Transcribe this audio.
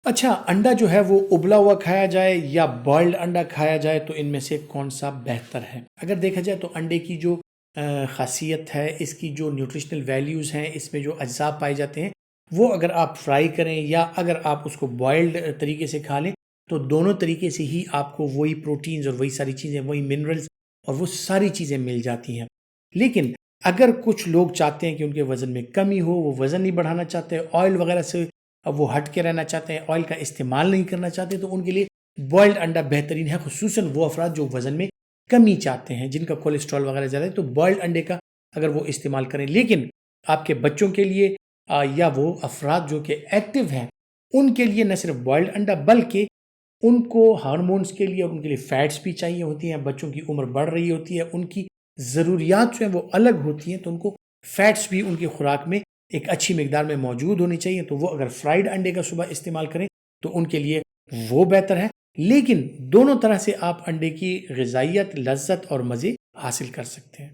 اچھا، انڈا جو ہے وہ ابلا ہوا کھایا جائے یا بوائلڈ انڈا کھایا جائے تو ان میں سے کون سا بہتر ہے؟ اگر دیکھا جائے تو انڈے کی جو خاصیت ہے، اس کی جو نیوٹریشنل ویلیوز ہیں، اس میں جو اجزاء پائے جاتے ہیں، وہ اگر آپ فرائی کریں یا اگر آپ اس کو بوائلڈ طریقے سے کھا لیں تو دونوں طریقے سے ہی آپ کو وہی پروٹینز اور وہی ساری چیزیں، وہی منرلز اور وہ ساری چیزیں مل جاتی ہیں۔ لیکن اگر کچھ لوگ چاہتے ہیں کہ ان کے وزن میں کمی ہو، وہ وزن نہیں بڑھانا چاہتے، آئل وغیرہ سے اب وہ ہٹ کے رہنا چاہتے ہیں، آئل کا استعمال نہیں کرنا چاہتے، تو ان کے لیے بوائلڈ انڈا بہترین ہے، خصوصاً وہ افراد جو وزن میں کمی چاہتے ہیں، جن کا کولیسٹرول وغیرہ زیادہ ہے، تو بوائلڈ انڈے کا اگر وہ استعمال کریں۔ لیکن آپ کے بچوں کے لیے یا وہ افراد جو کہ ایکٹیو ہیں، ان کے لیے نہ صرف بوائلڈ انڈا بلکہ ان کو ہارمونز کے لیے اور ان کے لیے فیٹس بھی چاہیے ہوتی ہیں، بچوں کی عمر بڑھ رہی ہوتی ہے، ان کی ضروریات جو ہیں وہ الگ ہوتی ہیں، تو ان کو فیٹس بھی ان کی خوراک میں ایک اچھی مقدار میں موجود ہونی چاہیے، تو وہ اگر فرائیڈ انڈے کا صبح استعمال کریں تو ان کے لیے وہ بہتر ہے۔ لیکن دونوں طرح سے آپ انڈے کی غذائیت، لذت اور مزے حاصل کر سکتے ہیں۔